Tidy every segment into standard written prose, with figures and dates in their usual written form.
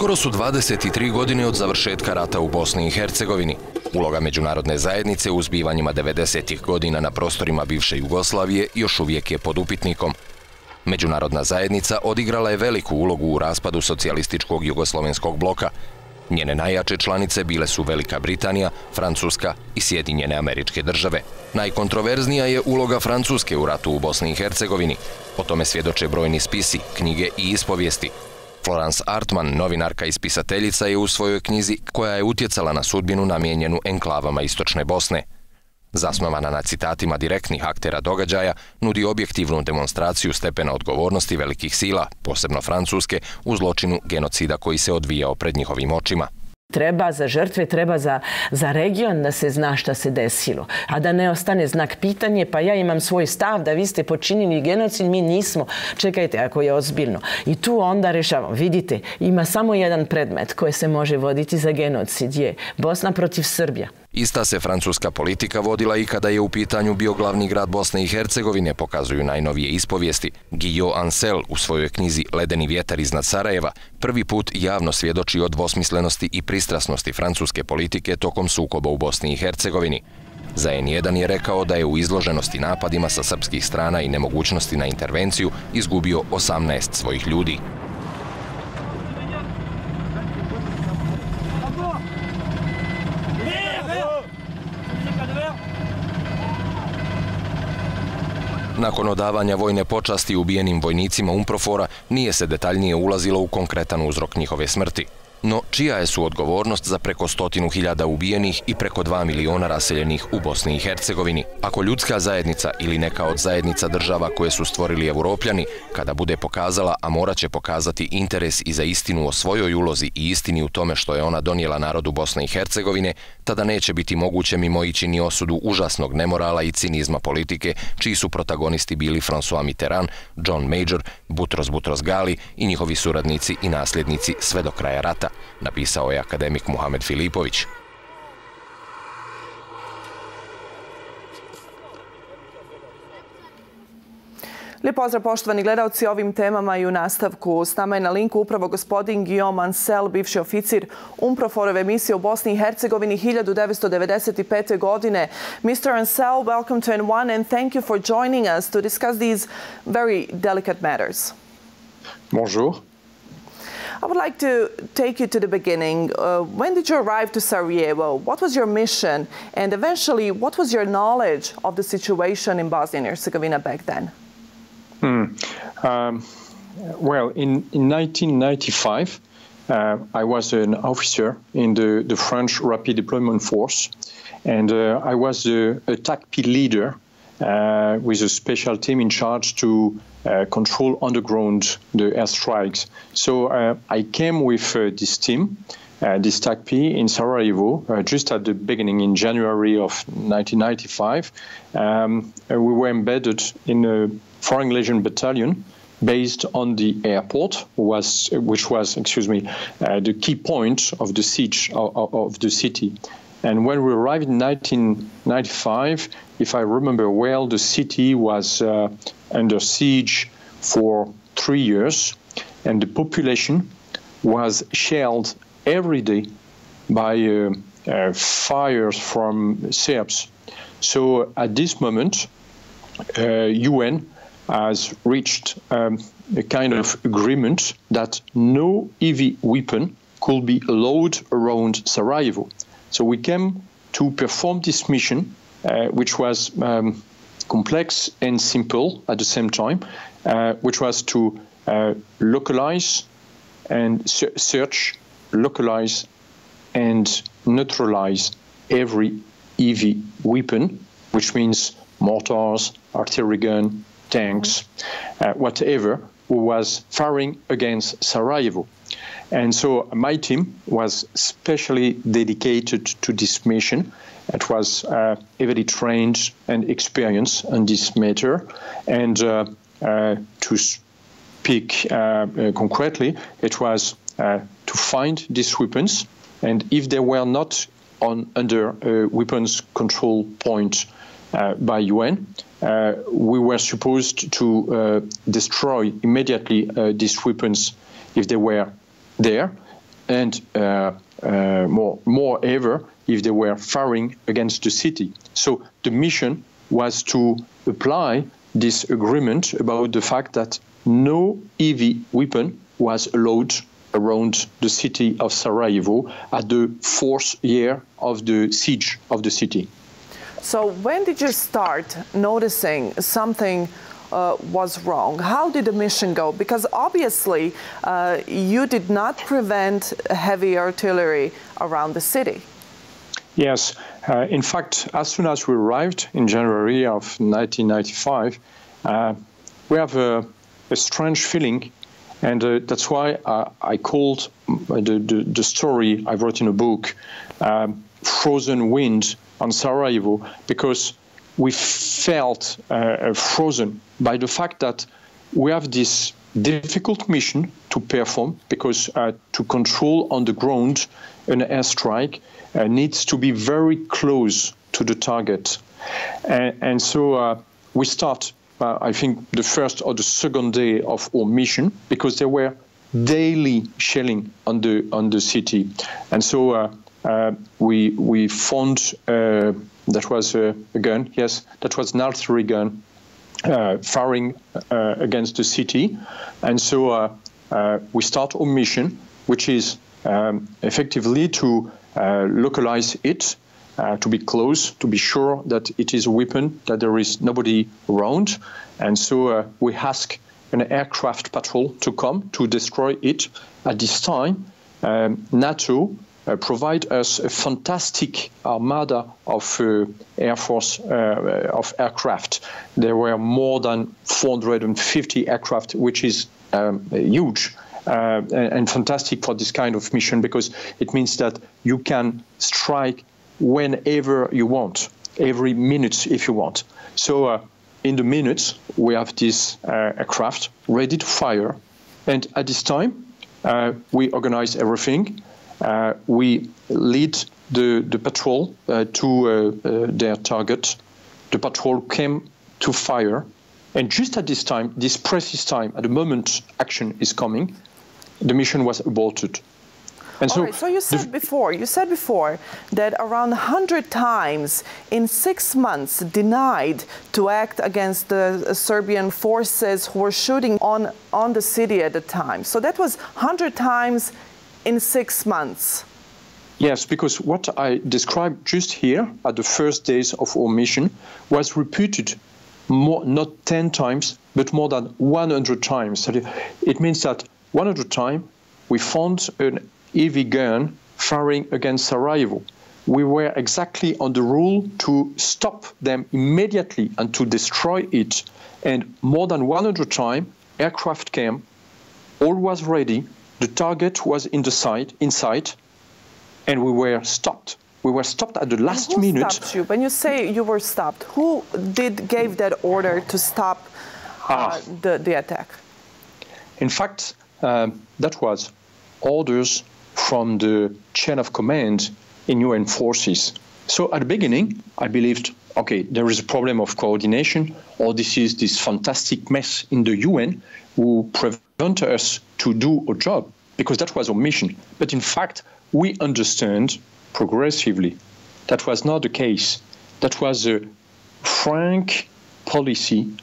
Skoro su 23 godine od završetka rata u Bosni i Hercegovini. Uloga Međunarodne zajednice u zbivanjima devedesetih godina na prostorima bivše Jugoslavije još uvijek je pod upitnikom. Međunarodna zajednica odigrala je veliku ulogu u raspadu socijalističkog jugoslovenskog bloka. Njene najjače članice bile su Velika Britanija, Francuska i Sjedinjene Američke Države. Najkontroverznija je uloga Francuske u ratu u Bosni i Hercegovini. O tome svjedoče brojni spisi, knjige i ispovijesti. Florence Artman, novinarka i spisateljica, je u svojoj knjizi, koja je utjecala na sudbinu namijenjenu enklavama Istočne Bosne. Zasnovana na citatima direktnih aktera događaja, nudi objektivnu demonstraciju stepena odgovornosti velikih sila, posebno Francuske, u zločinu genocida koji se odvijao pred njihovim očima. Treba za žrtve, treba za region da se zna šta se desilo, a da ne ostane znak pitanje, pa ja imam svoj stav da vi ste počinili genocid, mi nismo. Čekajte, ako je ozbiljno. I tu onda rešavamo. Vidite, ima samo jedan predmet koji se može voditi za genocid, je Bosna protiv Srbija. Ista se francuska politika vodila i kada je u pitanju bio glavni grad Bosne i Hercegovine, pokazuju najnovije ispovijesti. Guillaume Ancel u svojoj knjizi Ledeni vjetar iznad Sarajeva prvi put javno svjedoči o dvosmislenosti i pristrasnosti francuske politike tokom sukoba u Bosni i Hercegovini. Za N1 je rekao da je u izloženosti napadima sa srpskih strana i nemogućnosti na intervenciju izgubio 18 svojih ljudi. Nakon odavanja vojne počasti ubijenim vojnicima UNPROFOR-a nije se detaljnije ulazilo u konkretan uzrok njihove smrti. No, čija je suodgovornost za preko 100.000 ubijenih i preko 2 miliona raseljenih u Bosni i Hercegovini? Ako ljudska zajednica ili neka od zajednica država koje su stvorili Evropljani, kada bude pokazala, a morat će pokazati interes i za istinu o svojoj ulozi i istini u tome što je ona donijela narodu Bosne i Hercegovine, tada neće biti moguće mimoići ni osudu užasnog nemorala i cinizma politike, čiji su protagonisti bili François Mitterrand, John Major, Boutros Ghali i njihovi suradnici i nasljednici sve do kraja rata, napisao je akademik Muhamed Filipović. Lijep pozdrav, poštovani gledalci, ovim temama i u nastavku. S nama je na linku upravo gospodin Guillaume Ancel, bivši oficir UNPROFOR-ove misije u Bosni i Hercegovini 1995. godine. Mr. Ancel, welcome to N1 and thank you for joining us to discuss these very delicate matters. Bonjour. I would like to take you to the beginning. When did you arrive to Sarajevo? What was your mission? And eventually, what was your knowledge of the situation in Bosnia and Herzegovina back then? Well, in 1995, I was an officer in the French Rapid Deployment Force, and I was a TACP leader with a special team in charge to control underground the airstrikes. So I came with this team, this TACP in Sarajevo, just at the beginning in January of 1995. We were embedded in a Foreign Legion battalion based on the airport, which was the key point of the siege of the city. And when we arrived in 1995, if I remember well, the city was under siege for 3 years, and the population was shelled every day by fires from Serbs. So at this moment, UN has reached a kind of agreement that no heavy weapon could be allowed around Sarajevo. So we came to perform this mission, which was complex and simple at the same time, which was to localize and search, localize and neutralize every heavy weapon, which means mortars, artillery gun, tanks, whatever, who was firing against Sarajevo. And so my team was specially dedicated to this mission. It was heavily trained and experienced on this matter. And to speak concretely, it was to find these weapons. And if they were not under a weapons control point by UN, we were supposed to destroy immediately these weapons if they were there, and moreover, if they were firing against the city. So the mission was to apply this agreement about the fact that no heavy weapon was allowed around the city of Sarajevo at the 4th year of the siege of the city. So when did you start noticing something was wrong? How did the mission go? Because obviously you did not prevent heavy artillery around the city. Yes. In fact, as soon as we arrived in January of 1995, we have a strange feeling, and that's why I called the story I wrote in a book, Frozen Wind on Sarajevo, because we felt frozen by the fact that we have this difficult mission to perform, because to control on the ground an airstrike needs to be very close to the target. And so we start, I think, the first or the second day of our mission, because there were daily shelling on the city. And so we found that was a gun, yes, that was an artillery gun firing against the city. And so we start our mission, which is effectively to localize it, to be close, to be sure that it is a weapon, that there is nobody around. And so we ask an aircraft patrol to come to destroy it. At this time, NATO provide us a fantastic armada of Air Force of aircraft. There were more than 450 aircraft, which is huge and fantastic for this kind of mission, because it means that you can strike whenever you want, every minute if you want. So in the minutes, we have this aircraft ready to fire. And at this time, we organize everything. We lead the patrol to their target. The patrol came to fire. And just at this time, this precise time, at the moment action is coming, the mission was aborted. And so, so you said before that around 100 times in 6 months denied to act against the Serbian forces who were shooting on the city at the time. So that was 100 times in 6 months. Yes, because what I described just here at the first days of our mission was repeated not 10 times, but more than 100 times. It means that 100 times we found an heavy gun firing against Sarajevo. We were exactly on the rule to stop them immediately and to destroy it. And more than 100 times, aircraft came, all was ready, the target was in sight, and we were stopped. We were stopped at the last minute. Who stopped you? When you say you were stopped, who gave that order to stop the attack? In fact, that was orders from the chain of command in UN forces. So at the beginning, I believed, okay, there is a problem of coordination, or this is this fantastic mess in the UN who prevent us to do our job, because that was our mission. But in fact, we understand progressively that was not the case. That was a frank policy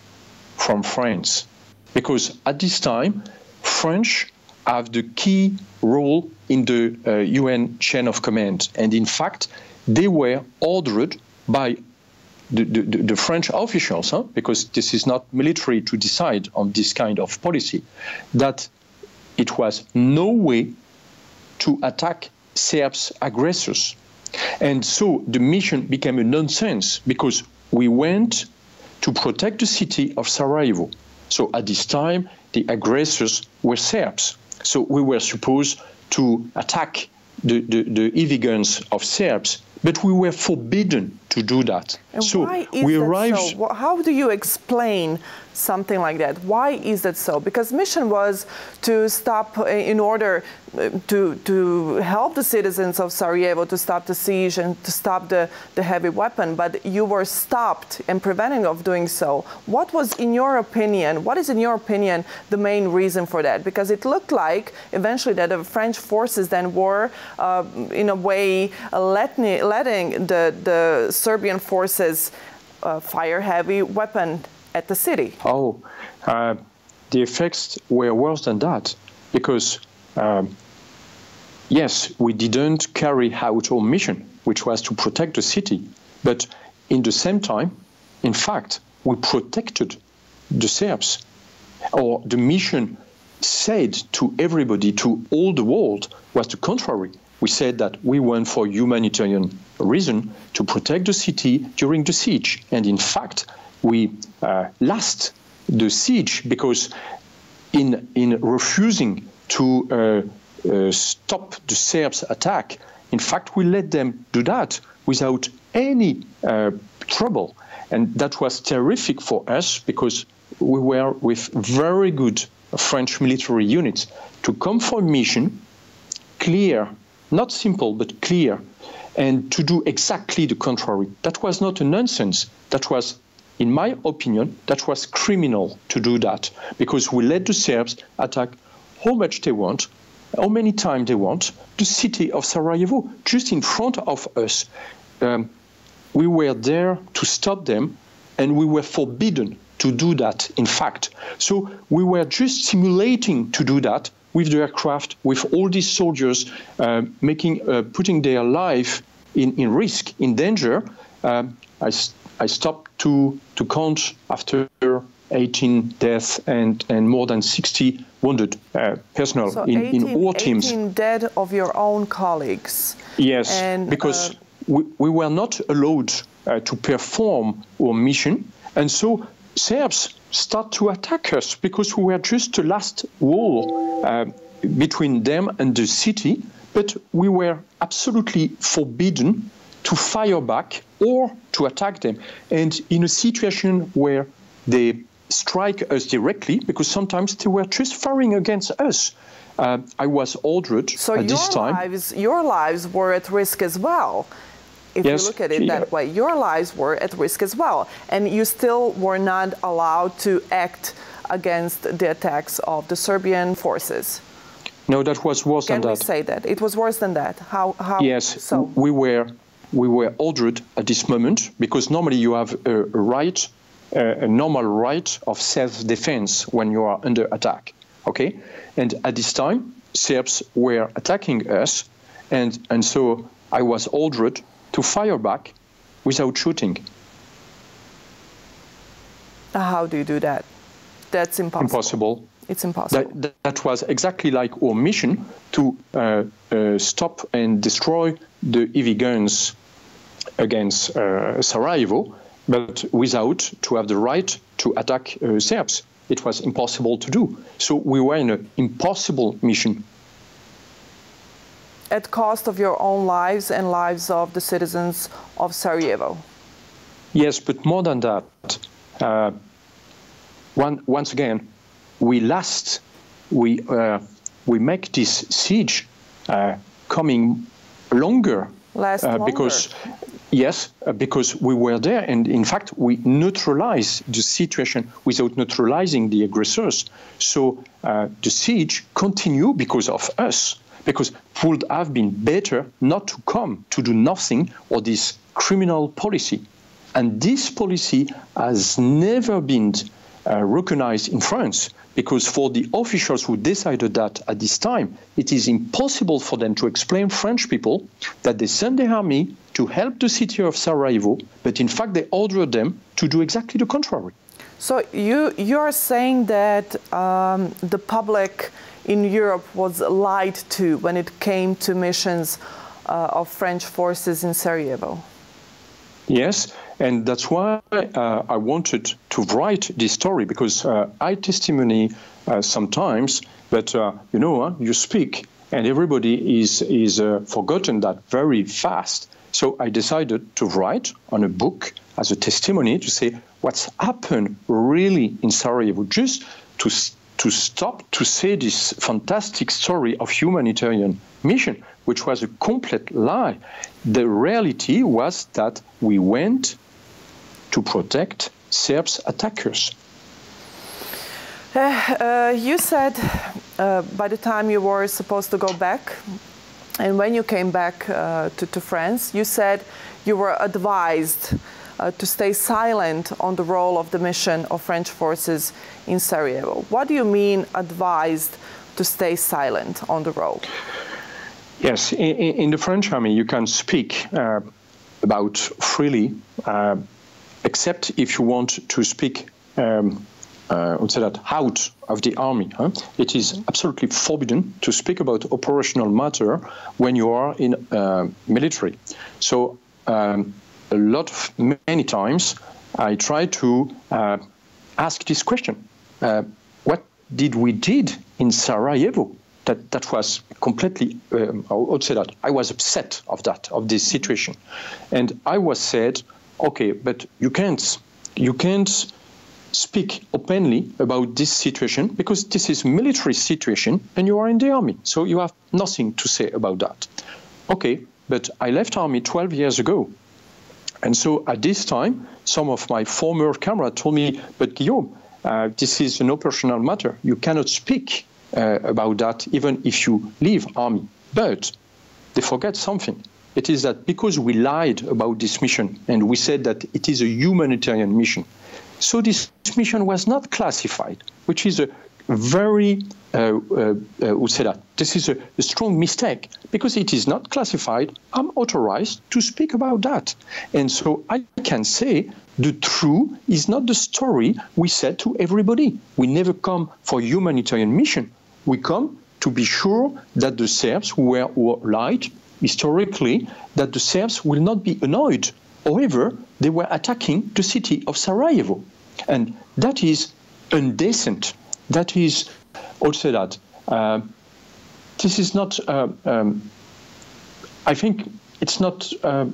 from France, because at this time, French have the key role in the UN chain of command. And in fact, they were ordered by the French officials, because this is not military to decide on this kind of policy, that it was no way to attack Serbs aggressors. And so the mission became a nonsense, because we went to protect the city of Sarajevo. So at this time, the aggressors were Serbs. So we were supposed to attack the heavy guns of Serbs, but we were forbidden to do that. And so why is we that arrived. so? How do you explain something like that? Why is that so? Because mission was to stop, in order to help the citizens of Sarajevo, to stop the siege and to stop the heavy weapon, but you were stopped and prevented of doing so. What was, in your opinion, what is in your opinion the main reason for that? Because it looked like eventually that the French forces then were, in a way, letting the Serbian forces fire heavy weapon at the city. Oh, the effects were worse than that, because yes, we didn't carry out our mission, which was to protect the city, but in the same time, in fact, we protected the Serbs. Or the mission said to everybody, to all the world, was the contrary. We said that we went for humanitarian reason to protect the city during the siege, and in fact, we lost the siege because in refusing to stop the Serbs' attack, in fact, we let them do that without any trouble. And that was terrific for us because we were with very good French military units to come for a mission, clear, not simple, but clear, and to do exactly the contrary. That was not a nonsense. That was, in my opinion, that was criminal to do that, because we let the Serbs attack how much they want, how many times they want, the city of Sarajevo, just in front of us. We were there to stop them, and we were forbidden to do that, in fact. So we were just simulating to do that with the aircraft, with all these soldiers putting their life in risk, in danger. I stopped to count after 18 deaths and more than 60 wounded personnel so in our teams. 18 dead of your own colleagues. Yes, and, because we were not allowed to perform our mission, and so Serbs start to attack us because we were just the last wall between them and the city, but we were absolutely forbidden to fire back or to attack them. And in a situation where they strike us directly, because sometimes they were just firing against us, I was ordered at this time. So your lives were at risk as well. If you look at it that way, your lives were at risk as well, and you still were not allowed to act against the attacks of the Serbian forces. No, that was worse than that. Can we say that? It was worse than that. How yes, so? We were ordered at this moment, because normally you have a right, a normal right of self-defense when you are under attack, okay? And at this time, Serbs were attacking us, and so I was ordered to fire back without shooting. How do you do that? That's impossible. Impossible. It's impossible. That was exactly like our mission to stop and destroy the heavy guns against Sarajevo, but without to have the right to attack Serbs. It was impossible to do. So we were in an impossible mission. At cost of your own lives and lives of the citizens of Sarajevo. Yes, but more than that, once again, we make this siege coming longer. Last longer. Because we were there, and in fact we neutralized the situation without neutralizing the aggressors. So the siege continued because of us. Because it would have been better not to come, to do nothing, or this criminal policy. And this policy has never been recognized in France, because for the officials who decided that at this time, it is impossible for them to explain French people that they sent their army to help the city of Sarajevo, but in fact they ordered them to do exactly the contrary. So you are saying that the public in Europe was lied to when it came to missions of French forces in Sarajevo? Yes, and that's why I wanted to write this story, because I testimony sometimes, but you speak and everybody is forgotten that very fast. So I decided to write on a book as a testimony to say what's happened really in Sarajevo, just to stop to say this fantastic story of humanitarian mission, which was a complete lie. The reality was that we went to protect Serbs attackers. You said by the time you were supposed to go back, and when you came back to France, you said you were advised to stay silent on the role of the mission of French forces in Sarajevo. What do you mean advised to stay silent on the role? Yes, in the French army you can speak about freely, except if you want to speak out of the army. It is absolutely forbidden to speak about operational matter when you are in military. So many times I try to ask this question: what did we did in Sarajevo? That was completely. I was upset of this situation, and I was said, okay, but you can't speak openly about this situation because this is a military situation and you are in the army, so you have nothing to say about that. Okay, but I left army 12 years ago, and so at this time some of my former comrades told me, but Guillaume, this is an operational matter, you cannot speak about that even if you leave army. But they forget something. It is that because we lied about this mission and we said that it is a humanitarian mission, so this mission was not classified, which is a very, this is a strong mistake. Because it is not classified, I'm authorized to speak about that. And so I can say the truth is not the story we said to everybody. We never come for humanitarian mission. We come to be sure that the Serbs who lied historically, that the Serbs will not be annoyed. However, they were attacking the city of Sarajevo. And that is indecent. That is also that. This is not, I think it's not, Are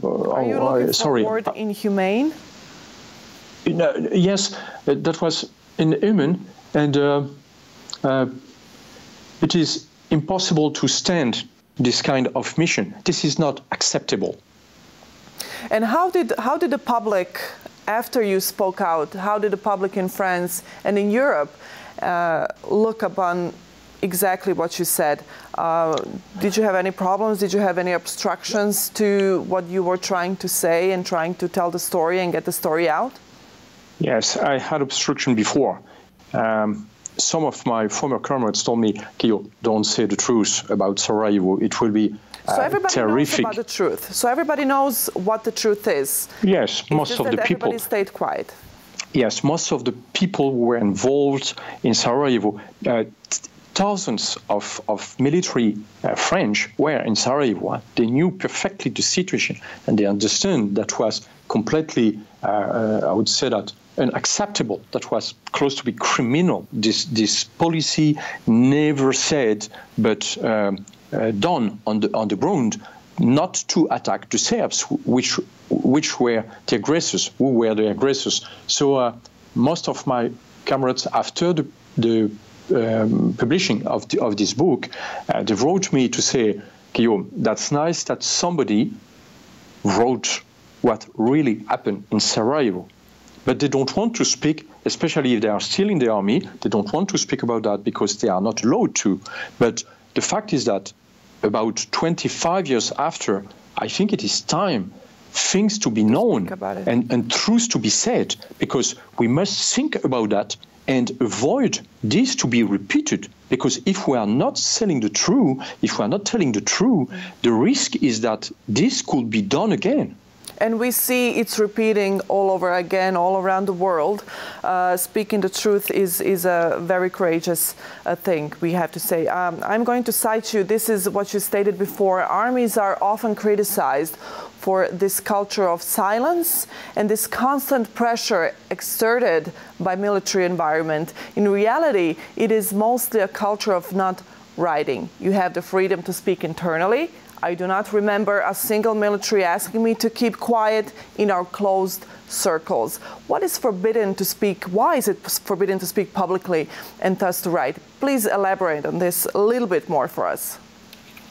you looking for the word inhumane? Yes, that was inhuman, and it is impossible to stand this kind of mission. This is not acceptable. And how did the public, after you spoke out, how did the public in France and in Europe look upon exactly what you said? Did you have any problems? Did you have any obstructions to what you were trying to say and trying to tell the story and get the story out? Yes, I had obstruction before. Some of my former comrades told me, Guillaume, don't say the truth about Sarajevo. It will be so everybody terrific. knows about the truth. So everybody knows what the truth is. Yes, most of the people. Everybody stayed quiet. Yes, most of the people who were involved in Sarajevo, thousands of military French were in Sarajevo. They knew perfectly the situation, and they understood that was completely, I would say that, unacceptable. That was close to be criminal. This policy never said, but done on the ground, not to attack the Serbs, which were the aggressors, who were the aggressors. So most of my comrades, after the publishing of this book, they wrote me to say, Guillaume, that's nice that somebody wrote what really happened in Sarajevo. But they don't want to speak, especially if they are still in the army, they don't want to speak about that because they are not allowed to. But the fact is that about 25 years after, I think it is time things to be known and truth to be said, because we must think about that and avoid this to be repeated. Because if we are not telling the truth, if we are not telling the truth, the risk is that this could be done again. And we see it's repeating all over again, all around the world. Speaking the truth is a very courageous thing, we have to say. I'm going to cite you. This is what you stated before. Armies are often criticized for this culture of silence and this constant pressure exerted by military environment. In reality, it is mostly a culture of not writing. You have the freedom to speak internally, I do not remember a single military asking me to keep quiet in our closed circles. What is forbidden to speak? Why is it forbidden to speak publicly and thus to write? Please elaborate on this a little bit more for us.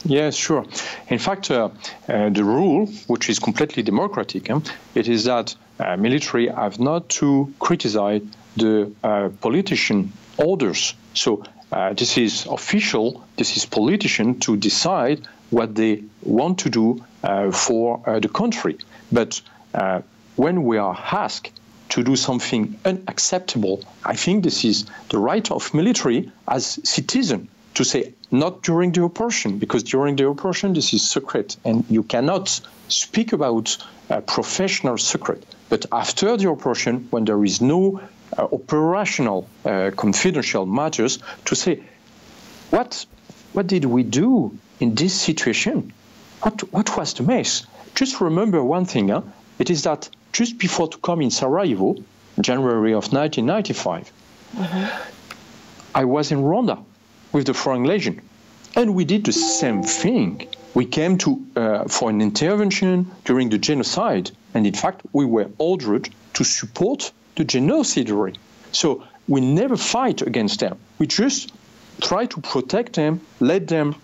Yes, sure. In fact, the rule, which is completely democratic, it is that military have not to criticize the politician orders. So this is official, this is politician to decide what they want to do for the country. But when we are asked to do something unacceptable, I think this is the right of military as citizen to say not during the operation, because during the operation this is secret and you cannot speak about professional secret. But after the operation, when there is no operational confidential matters, to say what did we do in this situation? What was the mess? Just remember one thing, it is that just before to come in Sarajevo, January of 1995, I was in Rwanda with the Foreign Legion, and we did the same thing. We came to for an intervention during the genocide, and in fact we were ordered to support the genocidary. So we never fight against them. We just try to protect them, let them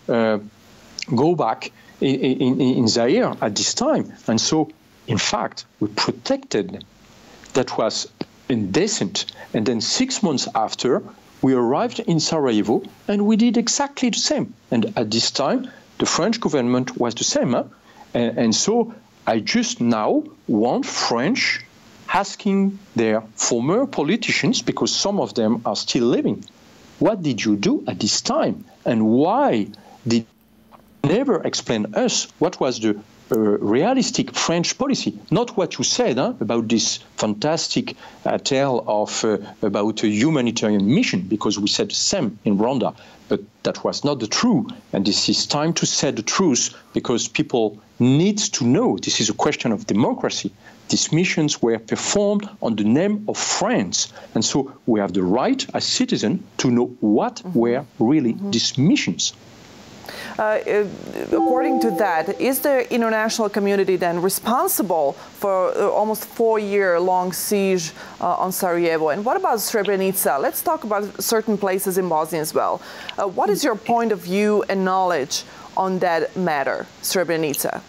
go back in Zaire at this time. And so, in fact, we protected them. That was indecent. And then 6 months after, we arrived in Sarajevo, and we did exactly the same. And at this time, the French government was the same. And so I just now want French asking their former politicians, because some of them are still living, what did you do at this time? And why did you never explain us what was the realistic French policy? Not what you said about this fantastic tale of about a humanitarian mission, because we said the same in Rwanda, but that was not the truth. And this is time to say the truth, because people need to know. This is a question of democracy. These missions were performed on the name of France. And so we have the right as citizens to know what were really these missions. According to that, is the international community then responsible for almost 4-year-long siege on Sarajevo? And what about Srebrenica? Let's talk about certain places in Bosnia as well. What is your point of view and knowledge on that matter, Srebrenica?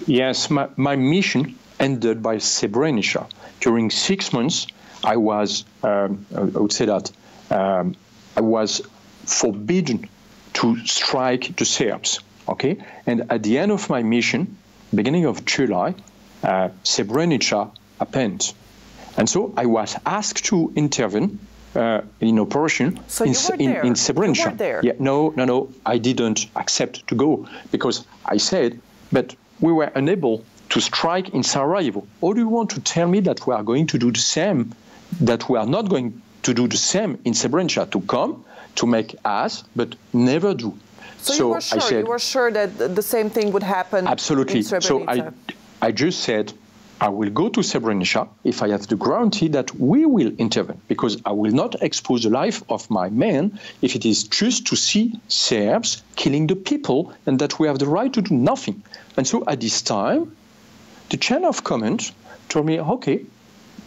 Yes, my mission ended by Srebrenica. During 6 months, I was, I would say that, I was forbidden to strike the Serbs, okay? And at the end of my mission, beginning of July, Srebrenica happened. And so I was asked to intervene in operation in Srebrenica. You were there. Yeah, no, I didn't accept to go, because I said, but we were unable to strike in Sarajevo. Or do you want to tell me that we are going to do the same, that we are not going to do the same in Srebrenica, to come, to make us, but never do. So you were sure, I said, you were sure that the same thing would happen absolutely. in Srebrenica? So I just said, I will go to Srebrenica if I have the guarantee that we will intervene, because I will not expose the life of my men if it is just to see Serbs killing the people and that we have the right to do nothing. And so at this time, the chain of command told me, okay,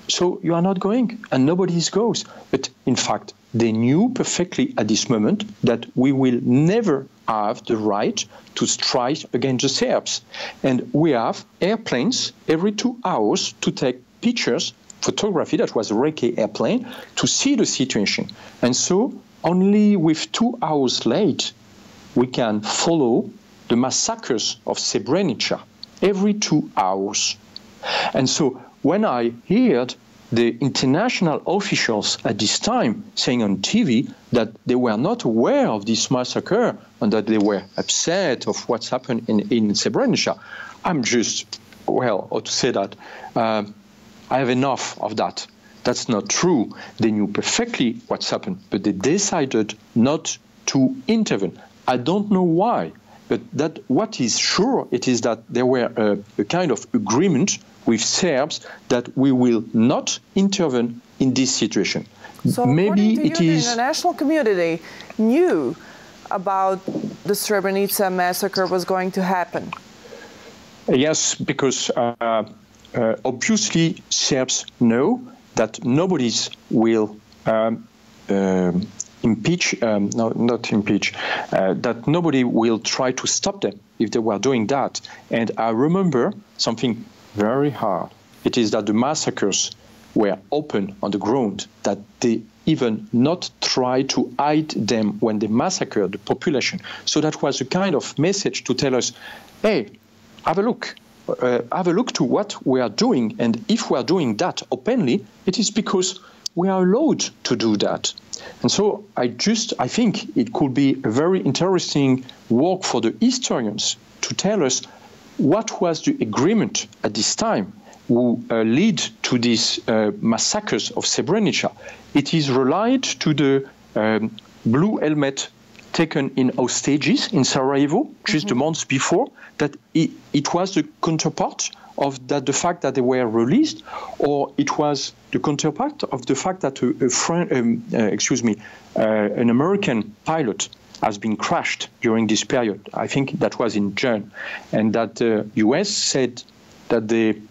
so you are not going, and nobody goes. But in fact, they knew perfectly at this moment that we will never have the right to strike against the Serbs. And we have airplanes every 2 hours to take pictures, photography, that was a Reke airplane, to see the situation. And so only with 2 hours late, we can follow the massacres of Srebrenica every 2 hours. And so when I heard the international officials at this time saying on TV that they were not aware of this massacre and that they were upset of what's happened in Srebrenica, I'm just, well, how to say that, I have enough of that. That's not true. They knew perfectly what's happened, but they decided not to intervene. I don't know why, but that what is sure, it is that there were a kind of agreement with Serbs that we will not intervene in this situation. So maybe it is. The international community knew about the Srebrenica massacre was going to happen? Yes, because obviously Serbs know that nobody will that nobody will try to stop them if they were doing that. And I remember something very hard. It is that the massacres were open on the ground, that they even not try to hide them when they massacred the population. So that was a kind of message to tell us, hey, have a look to what we are doing. And if we are doing that openly, it is because we are allowed to do that. And so I think it could be a very interesting work for the historians to tell us what was the agreement at this time who lead to these massacres of Srebrenica. It is relied to the blue helmet taken in hostages in Sarajevo just a month before, that it was the counterpart of that, the fact that they were released, or it was the counterpart of the fact that an American pilot has been crashed during this period. I think that was in June, and that the US said that they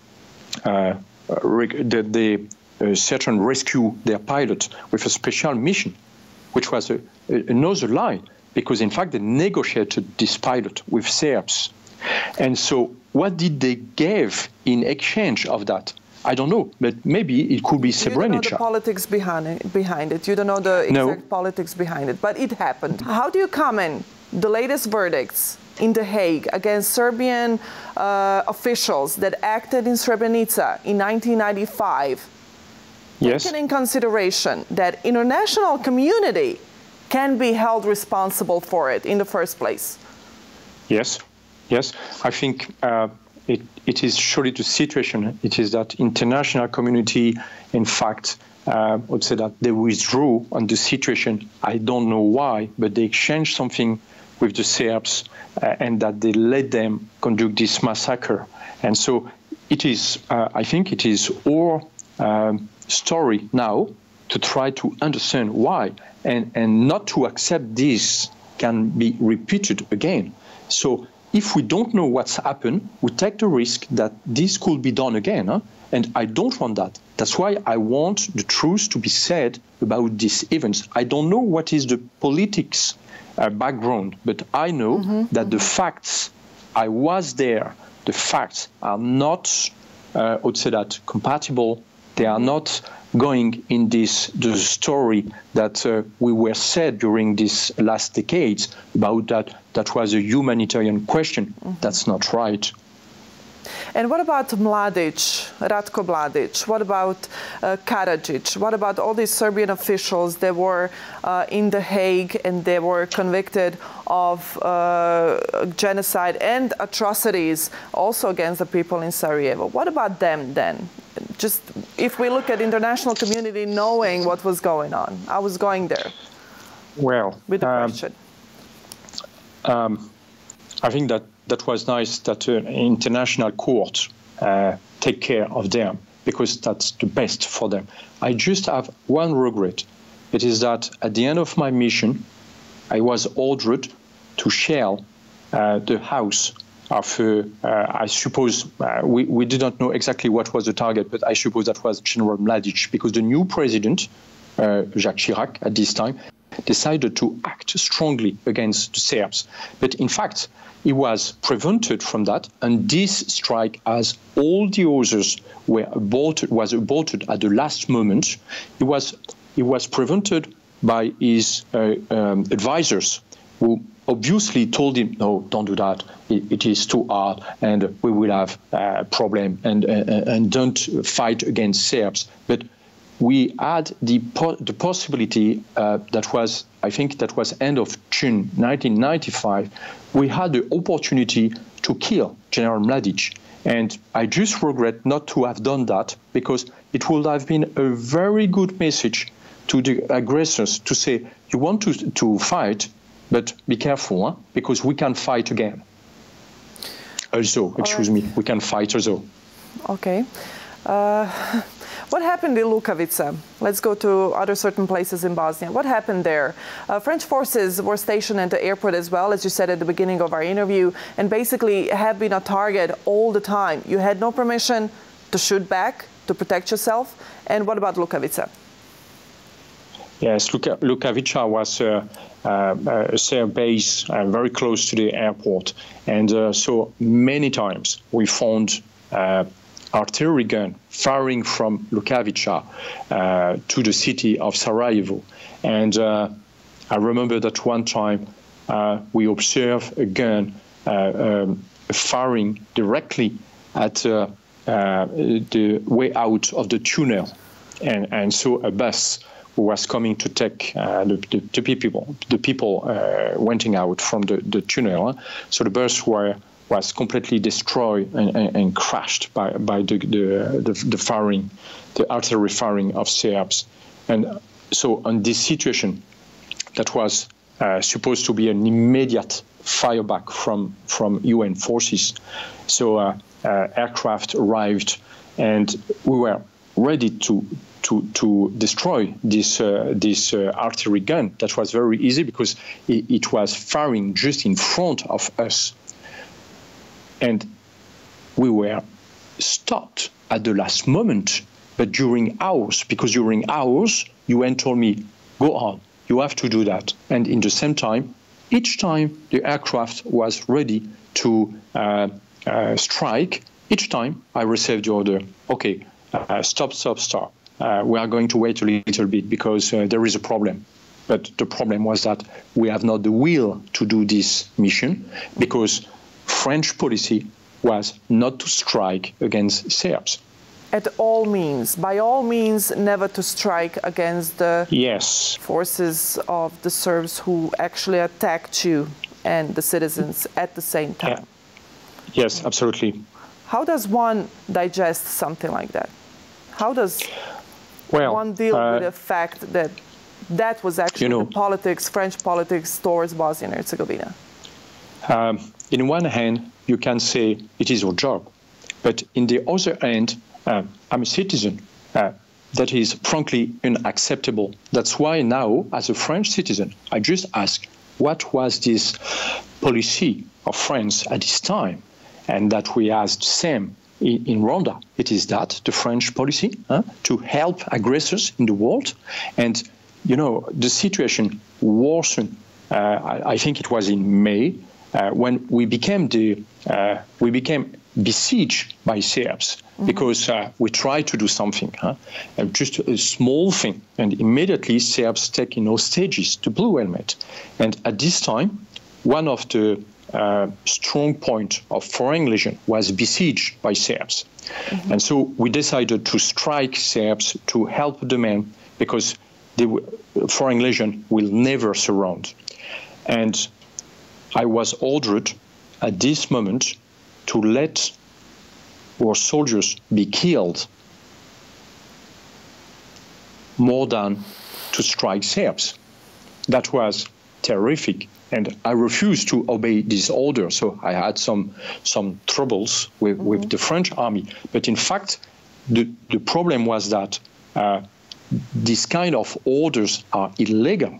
search and rescue their pilot with a special mission, which was another lie, because in fact they negotiated this pilot with Serbs. And so what did they give in exchange of that? I don't know, but maybe it could be Srebrenica. You don't know the politics behind it. You don't know the exact politics behind it, but it happened. How do you comment the latest verdicts in The Hague against Serbian officials that acted in Srebrenica in 1995? Yes. Taking in consideration that international community can be held responsible for it in the first place? Yes. Yes, I think it is surely the situation. It is that international community, in fact, would say that they withdrew on the situation. I don't know why, but they exchanged something with the Serbs and that they let them conduct this massacre. And so it is, I think it is our story now to try to understand why and not to accept this can be repeated again. So if we don't know what's happened, we take the risk that this could be done again. And I don't want that. That's why I want the truth to be said about these events. I don't know what is the politics background, but I know that the facts, I was there, the facts are not, I would say that, compatible. They are not going in the story that we were said during these last decades about that was a humanitarian question. That's not right. And what about Mladic, Ratko Mladic? What about Karadzic? What about all these Serbian officials that were in The Hague and they were convicted of genocide and atrocities also against the people in Sarajevo? What about them then? Just if we look at international community knowing what was going on. I was going there. Well, with the question. I think that was nice that an international court take care of them, because that's the best for them. I just have one regret. It is that at the end of my mission, I was ordered to shell the house of, I suppose, we didn't know exactly what was the target, but I suppose that was General Mladic, because the new president, Jacques Chirac, at this time, decided to act strongly against the Serbs. But in fact, he was prevented from that, and this strike, as all the others was aborted at the last moment. He was prevented by his advisors, who obviously told him, no, don't do that, it is too hard, and we will have a problem, and don't fight against Serbs. But we had the possibility, that was, I think that was end of June 1995, we had the opportunity to kill General Mladic. And I just regret not to have done that, because it would have been a very good message to the aggressors to say, you want to fight, but be careful, because we can fight again. Also, excuse me, we can fight also. Okay. What happened in Lukavica? Let's go to other certain places in Bosnia. What happened there? French forces were stationed at the airport as well, as you said at the beginning of our interview, and basically have been a target all the time. You had no permission to shoot back, to protect yourself. And what about Lukavica? Yes, Lukavica was a Serb base very close to the airport. And so many times we found artillery gun firing from Lukavica to the city of Sarajevo. And I remember that one time we observed a gun firing directly at the way out of the tunnel. And so a bus who was coming to take the people went out from the tunnel. So the bus was completely destroyed and crashed by the firing, the artillery firing of Serbs. And so on this situation, that was supposed to be an immediate fireback from UN forces. So aircraft arrived, and we were ready to destroy this artillery gun. That was very easy because it was firing just in front of us. And we were stopped at the last moment, but during hours, because during hours, UN told me, go on, you have to do that. And in the same time, each time the aircraft was ready to strike, each time I received the order, okay, stop. We are going to wait a little bit because there is a problem. But the problem was that we have not the will to do this mission because French policy was not to strike against Serbs. At all means, by all means, never to strike against the forces of the Serbs who actually attacked you and the citizens at the same time. Yeah. Yes, absolutely. How does one digest something like that? How does one deal with the fact that that was actually the politics, French politics towards Bosnia and Herzegovina? In one hand, you can say it is your job. But in the other hand, I'm a citizen. That is frankly unacceptable. That's why now, as a French citizen, I just ask, what was this policy of France at this time? And that we asked same in Rwanda. It is that, the French policy, to help aggressors in the world. And, the situation worsened. I think it was in May, when we became besieged by Serbs because we tried to do something, just a small thing, and immediately Serbs taking hostages to Blue Helmet. And at this time, one of the strong point of Foreign Legion was besieged by Serbs. And so we decided to strike Serbs to help the men because the Foreign Legion will never surround. And I was ordered at this moment to let our soldiers be killed more than to strike Serbs. That was terrific. And I refused to obey this order. So I had some troubles with the French army. But in fact, the problem was that these kind of orders are illegal.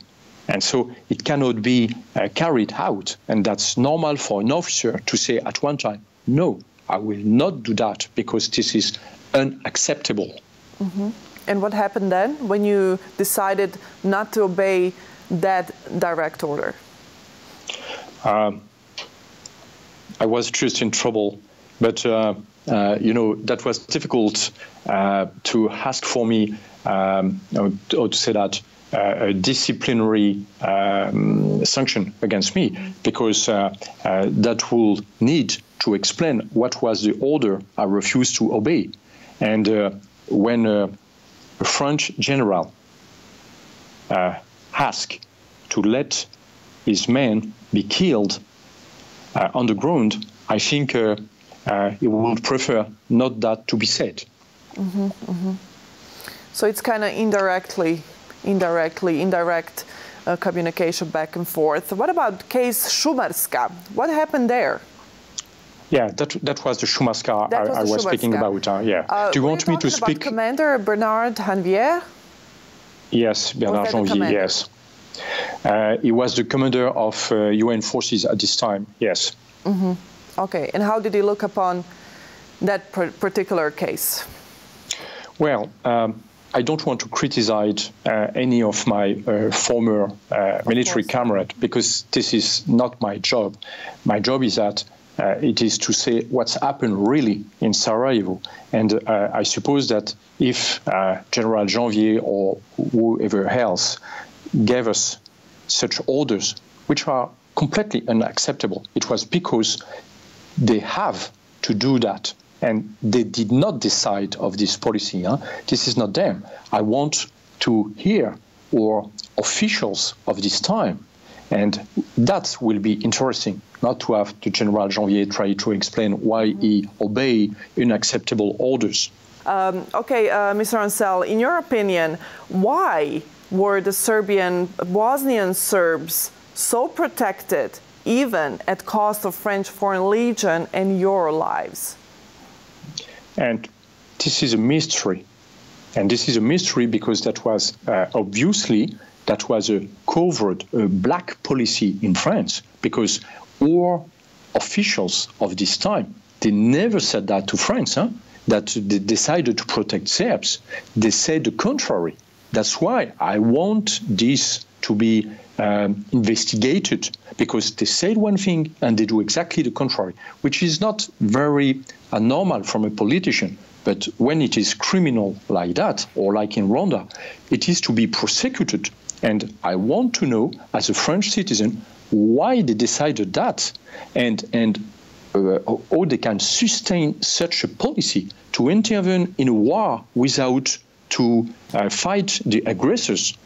And so it cannot be carried out. And that's normal for an officer to say at one time, no, I will not do that because this is unacceptable. And what happened then when you decided not to obey that direct order? I was just in trouble, but that was difficult to ask for me, or to say that, a disciplinary sanction against me, because that will need to explain what was the order I refused to obey. And when a French general asked to let his men be killed on the ground, I think he would prefer not that to be said. So it's kind of indirect communication back and forth. What about case Šumarska? What happened there? Yeah, that was the Schumacher I was speaking about. Yeah. Do you want me to speak? Commander Bernard Janvier? Yes, Bernard Janvier. Yes. He was the commander of UN forces at this time. Yes. Mm-hmm. Okay. And how did he look upon that particular case? Well, I don't want to criticize any of my former military comrades, because this is not my job. My job is that it is to say what's happened really in Sarajevo. And I suppose that if General Janvier or whoever else gave us such orders, which are completely unacceptable, it was because they have to do that. And they did not decide of this policy. Huh? This is not them. I want to hear our officials of this time. And that will be interesting, not to have the General Janvier try to explain why he obeyed unacceptable orders. Okay, Mr. Ancel, in your opinion, why were the Bosnian Serbs so protected, even at cost of French Foreign Legion and your lives? And this is a mystery. And this is a mystery because that was obviously that was a covert black policy in France, because our officials of this time, they never said that to France, that they decided to protect Serbs. They said the contrary. That's why I want this to be investigated, because they said one thing and they do exactly the contrary, which is not very normal from a politician. But when it is criminal like that, or like in Rwanda, it is to be prosecuted. And I want to know, as a French citizen, why they decided that, and how they can sustain such a policy to intervene in a war without to fight the aggressors.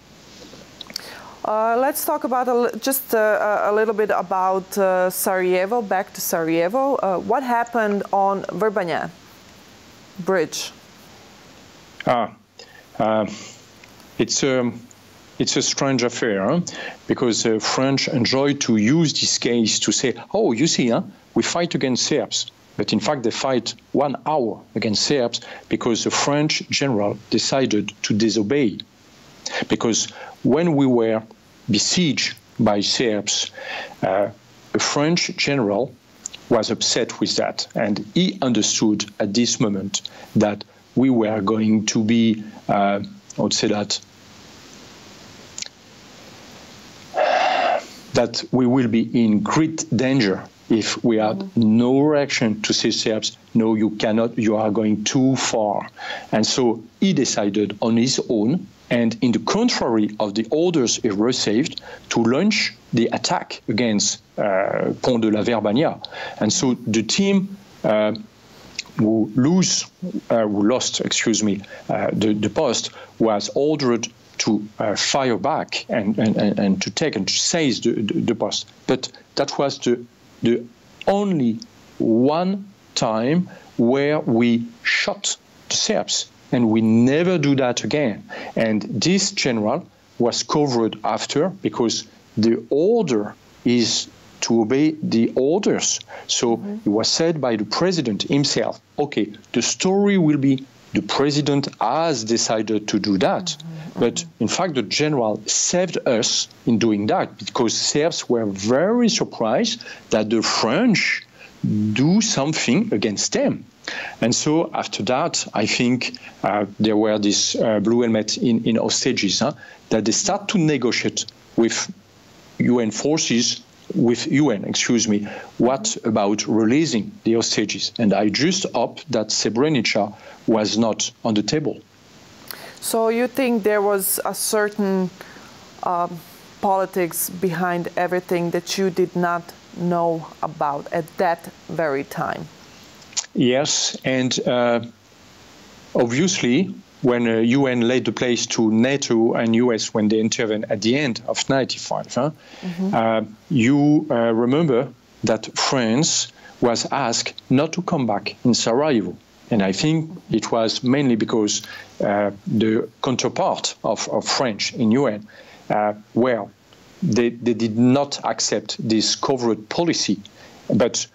Let's talk about just a little bit about Sarajevo, back to Sarajevo. What happened on Vrbanja Bridge? It's a strange affair, because French enjoy to use this case to say, oh, you see, we fight against Serbs. But in fact, they fight 1 hour against Serbs because the French general decided to disobey. Because when we were besieged by Serbs, a French general was upset with that. And he understood at this moment that we were going to be, I would say that we will be in great danger if we have no reaction to say Serbs, no, you cannot, you are going too far. And so he decided on his own, and in the contrary of the orders he received, to launch the attack against Pont de la Verbania. And so the team who lost the post was ordered to fire back and to take and to seize the post. But that was the only one time where we shot the Serbs, and we never do that again. And this general was covered after, because the order is to obey the orders. So it was said by the president himself, okay, the story will be the president has decided to do that. But in fact, the general saved us in doing that, because Serbs were very surprised that the French do something against them. And so after that, I think there were these blue helmets in hostages, that they start to negotiate with UN forces, what about releasing the hostages? And I just hope that Srebrenica was not on the table. So you think there was a certain politics behind everything that you did not know about at that very time? Yes, and obviously, when UN laid the place to NATO and US when they intervened at the end of '95, you remember that France was asked not to come back in Sarajevo. And I think it was mainly because the counterpart of French in UN, they did not accept this covert policy. But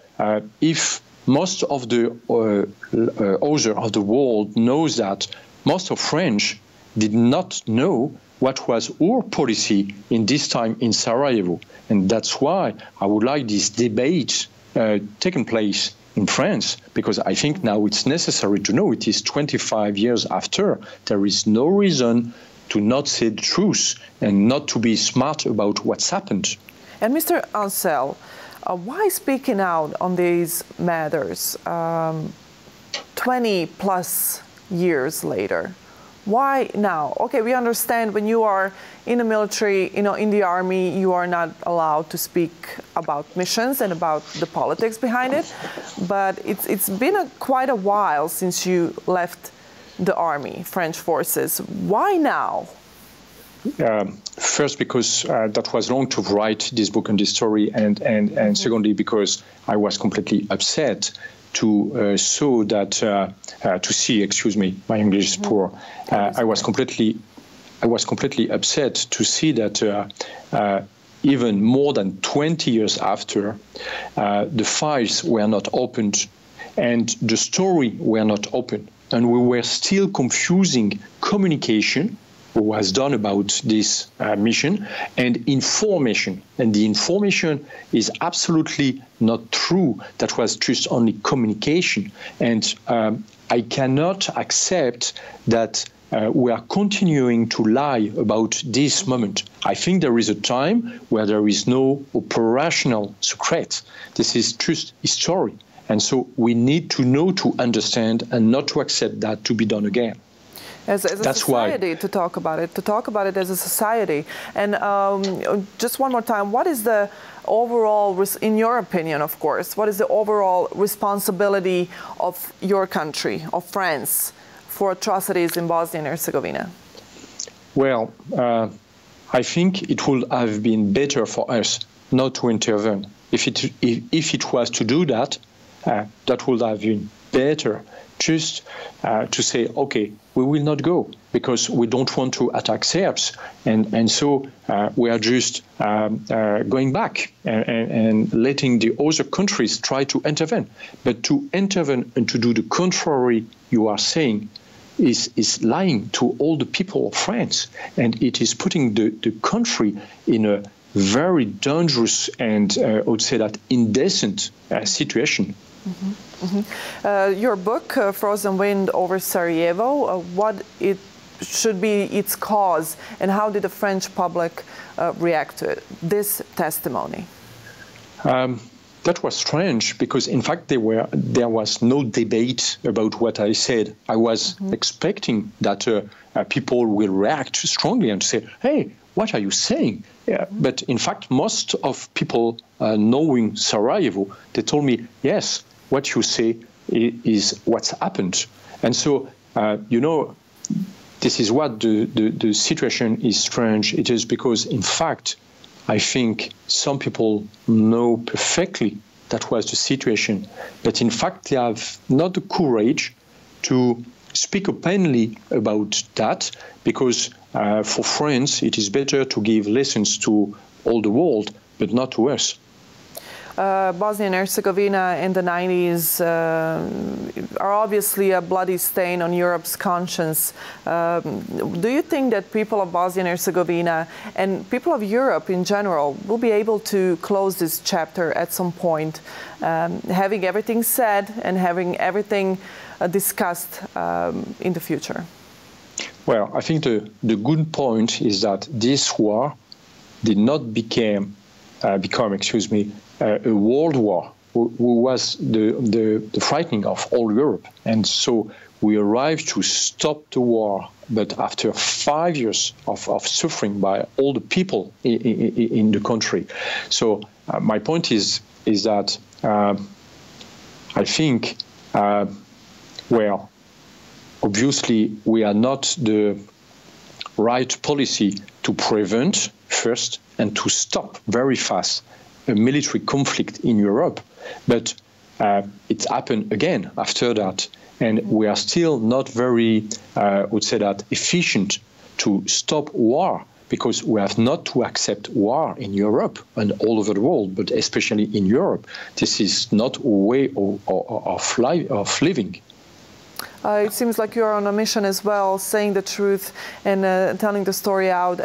if most of the other of the world knows that most of French did not know what was our policy in this time in Sarajevo. And that's why I would like this debate taking place in France, because I think now it's necessary to know. It is 25 years after. There is no reason to not say the truth and not to be smart about what's happened. And Mr. Ancel, why speaking out on these matters 20 plus years later? Why now? Okay, we understand when you are in the military, in the army, you are not allowed to speak about missions and about the politics behind it. But it's been quite a while since you left the army, French forces. Why now? First, because that was long to write this book and this story, and secondly, because I was completely upset to see, excuse me, my English is poor. I was completely upset to see that even more than 20 years after, the files were not opened and the story were not open, and we were still confusing communication was done about this mission and information. And the information is absolutely not true. That was just only communication. And I cannot accept that we are continuing to lie about this moment. I think there is a time where there is no operational secret. This is just history. And so we need to know, to understand, and not to accept that to be done again. As a society, to talk about it as a society. And just one more time, what is the overall, in your opinion, of course, what is the overall responsibility of your country, of France, for atrocities in Bosnia and Herzegovina? Well, I think it would have been better for us not to intervene. If it was to do that, that would have been better. Just to say, okay, we will not go because we don't want to attack Serbs, and so we are just going back and letting the other countries try to intervene. But to intervene and to do the contrary you are saying is lying to all the people of France, and it is putting the country in a very dangerous and I would say that indecent situation. Mm-hmm. Mm-hmm. Your book, Frozen Wind over Sarajevo, what it should be its cause, and how did the French public react to it, this testimony? That was strange because, in fact, there was no debate about what I said. I was expecting that people will react strongly and say, hey, what are you saying? Yeah. But in fact, most of people knowing Sarajevo, they told me, yes, what you say is what's happened. And so, this is what the situation is strange. It is because, in fact, I think some people know perfectly that was the situation, but in fact they have not the courage to speak openly about that, because for France it is better to give lessons to all the world, but not to us. Bosnia and Herzegovina in the 90s are obviously a bloody stain on Europe's conscience. Do you think that people of Bosnia and Herzegovina and people of Europe in general will be able to close this chapter at some point, having everything said and having everything discussed in the future? Well, I think the good point is that this war did not become a world war, who was the frightening of all Europe. And so we arrived to stop the war, but after 5 years of suffering by all the people in the country. So my point is that I think, well, obviously we are not the right policy to prevent first and to stop very fast a military conflict in Europe, but it's happened again after that, and we are still not very, would say that, efficient to stop war, because we have not to accept war in Europe and all over the world, but especially in Europe. This is not a way of living. It seems like you're on a mission as well, saying the truth and telling the story out.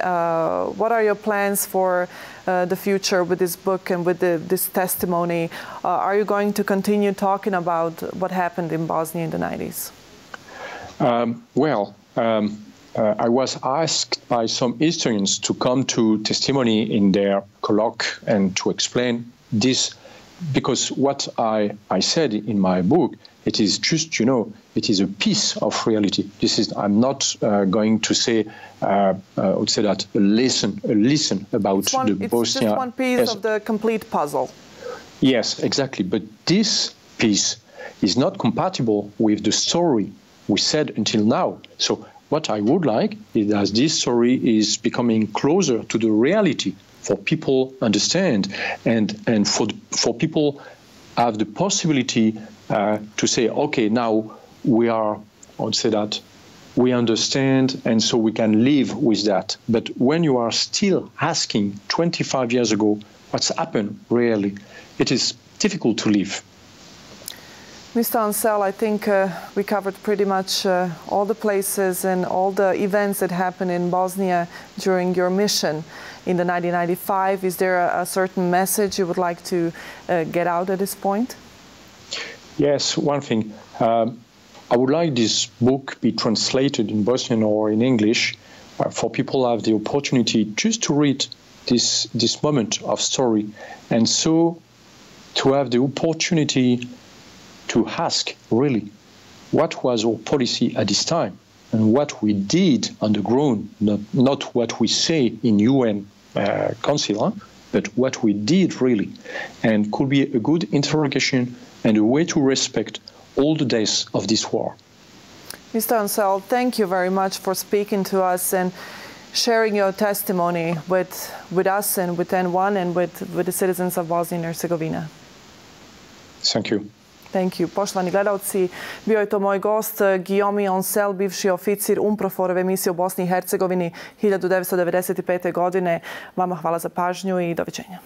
What are your plans for the future with this book and with this testimony? Are you going to continue talking about what happened in Bosnia in the 90s? I was asked by some historians to come to testimony in their colloque and to explain this, because what I said in my book, it is just, it is a piece of reality. I'm not going to say, I would say that a lesson about the Bosnia. It's just one piece of the complete puzzle. Yes, exactly. But this piece is not compatible with the story we said until now. So what I would like is that this story is becoming closer to the reality for people understand and for people have the possibility to say, okay, now we are, I would say that we understand and so we can live with that. But when you are still asking 25 years ago what's happened really, it is difficult to live. Mr. Ancel, I think we covered pretty much all the places and all the events that happened in Bosnia during your mission in the 1995. Is there a certain message you would like to get out at this point? Yes, one thing. I would like this book be translated in Bosnian or in English for people to have the opportunity just to read this moment of story, and so to have the opportunity to ask really what was our policy at this time and what we did on the ground, not what we say in UN Council, but what we did really, and could be a good interrogation and a way to respect all the days of this war. Mr. Ancel, thank you very much for speaking to us and sharing your testimony with us and with N1 and with the citizens of Bosnia and Hercegovina. Thank you. Thank you. Poštovani gledalci, bio je to moj gost Guillaume Ancel, bivši oficir UNPROFOR-ove misije u Bosni i Hercegovini 1995. godine. Vama hvala za pažnju i doviđenja.